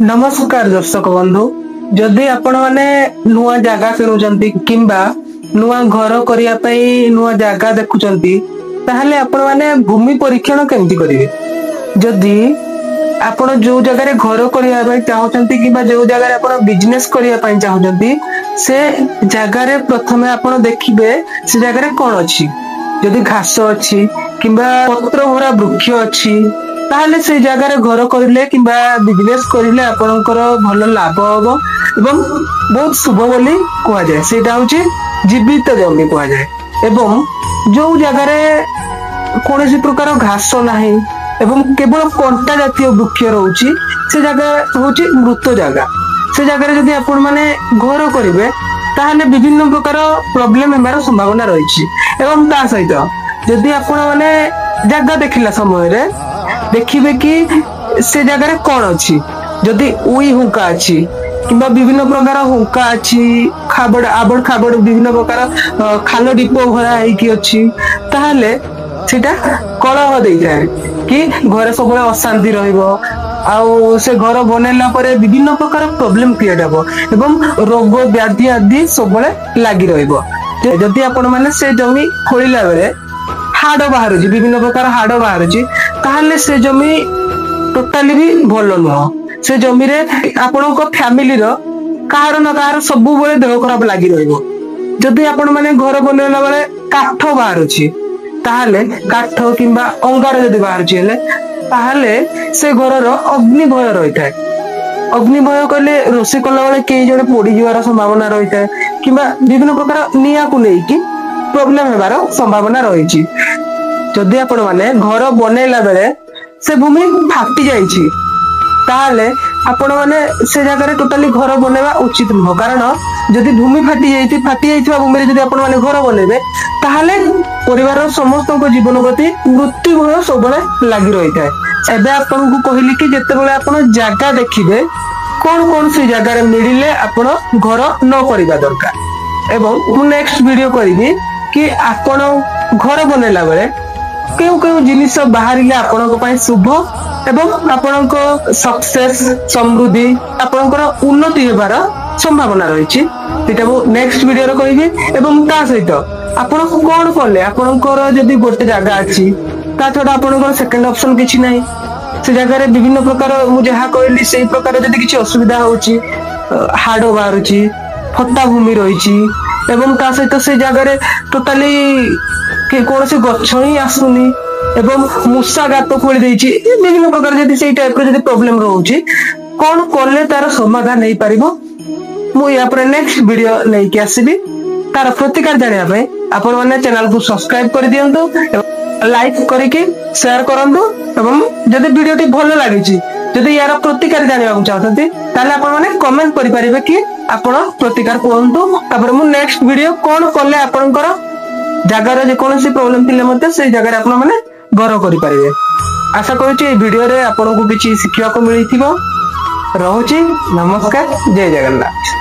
नमस्कार दर्शक बंधु जदि आपण माने नुआ जगह किणुचंती किंबा नुआ घर करिया पई नुआ जगह देखुचंती ताहले आपण माने भूमि परीक्षण केमती करिवे। जदि आपण जो जगह रे घर करिया पई चाहउचंती किंबा जो जगह रे आपण बिजनेस करिया पई चाहउचंती से जगह रे प्रथमे आपण देखिबे से जगह रे कोन अछि। जदि घास अछि किंबा पत्र भरा वृक्ष अछि ताहले से जगह रे घर करिले किंबा बिजनेस करिले आपनकर भल लाभ होबो एवं बहुत शुभ बोली कुआ जाय। सेटा होची जीवित जमी कुआ जाय। एवं जो जगह रे कोनोसी प्रकार घास नाही एवं केवल कंटा जातीय वृक्ष रहउची से जगह होची मृत जगह। से जगह रे जदि आपण माने घर करिवे ताहले विभिन्न प्रकार प्रॉब्लम हेबार संभावना रहिछि। एवं ता सहित जदि आपण माने जगह देखिला समय रे देखिबे कि से जगह रे कोन अछि। जदि उई हुंका अछि किंबा विभिन्न प्रकार हुंका अछि खाबड़ आबड़ खाबड़ विभिन्न प्रकार खाल डिपो भरा है कि अछि ताहले सेटा कलह देइथाय कि घर सब अशांति रहइबो आउ से घर बनेला परे विभिन्न प्रकार प्रॉब्लम क्रिएट हेबो एवं रोग व्याधि आदि सब लागि रहइबो। जदि आपण माने से जमी खोलिला बेले हाड़ बाहर विभिन्न प्रकार हाड़ बाहर ताहले से जमी टोटाली भी भल नुह। से जमी रे आपण फैमिली रो कहार न कहार सब बेले देह खराब लागि रहइबो। जदि आपण माने घर बनेला बेले काठ बाहर ताहले काठ किंबा अंगार जदि बाहर हेले ताहले से घर रो अग्नि भय रही थाए। अग्नि भय कले रोसे कला बेले के जने पोड़ी जीवार संभावना रही थाए किंबा विभिन्न प्रकार निया को नै कि प्रॉब्लम हेबार संभावना रही। जदि आपण माने घर बनेला बेले से भूमि फाटी जाइछि ताहले आपण माने से जगह रे टोटली घर बनेबा उचित नुह। कारण जदि भूमि फाटी जाइथिबा भूमि रे जदि आपण माने घर बनेबे ताहले परिवार समस्त जीवन प्रति मृत्यु भय सबले लागि रही थाए। एबे आपन को कहली कि जते बेले आपण जगह देखिबे कोन कोन से जगह रे मिलिले आपण घर न करिबा दरकार। एवं मु नेक्स्ट वीडियो करिबी कि आपण घर बनेला बेले केउ केउ जिनिस बाहरिले आपनको पय शुभ एवं आपनको सक्सेस समृद्धि आपनकर उन्नति हेबार संभावना रहिछि। सेटा मु नेक्स्ट वीडियो रे कहबी। एवं ता सहित आपण कोन करले आपनकर जदि गोटे जगह अछि ता छडा आपनकर सेकंड ऑप्शन किछि नाही से जगह रे विभिन्न प्रकार मु जहा कहली सेही प्रकार जदि किछि असुविधा होछि हाडो बाहरुछि फटा भूमि रहिछि एवं ता सहित से जगह रे टोटाली के कौन से गछ ही आसुनी एवं मूषा गात खोली देइछि विभिन्न प्रकार जदि सेही टाइप रे जदि प्रॉब्लम रहउछि कोन करले तार समाधान नै परिबो मु या पर नेक्स्ट वीडियो नै के आसीबी। तार प्रतिकार जानिया पय आपण माने चैनल को सब्सक्राइब कर दियंतु लाइक करके शेयर करंतु एवं जदि वीडियो टी भलो लागिछि जदि यार प्रतिकार जानिया को चाहतंती ताले आपण माने कमेंट करि परिबे कि आपण प्रतिकार कोहंतु तापर मु नेक्स्ट वीडियो कोन करले आपनकर जगह रे जे कोनोसी प्रॉब्लम थिले मते से जगह रे आपण माने घर करि परिबे। आशा करूची ए वीडियो रे आपन को किछि सिखिया को मिलिथिबो। रहउची नमस्कार जय जगन्नाथ।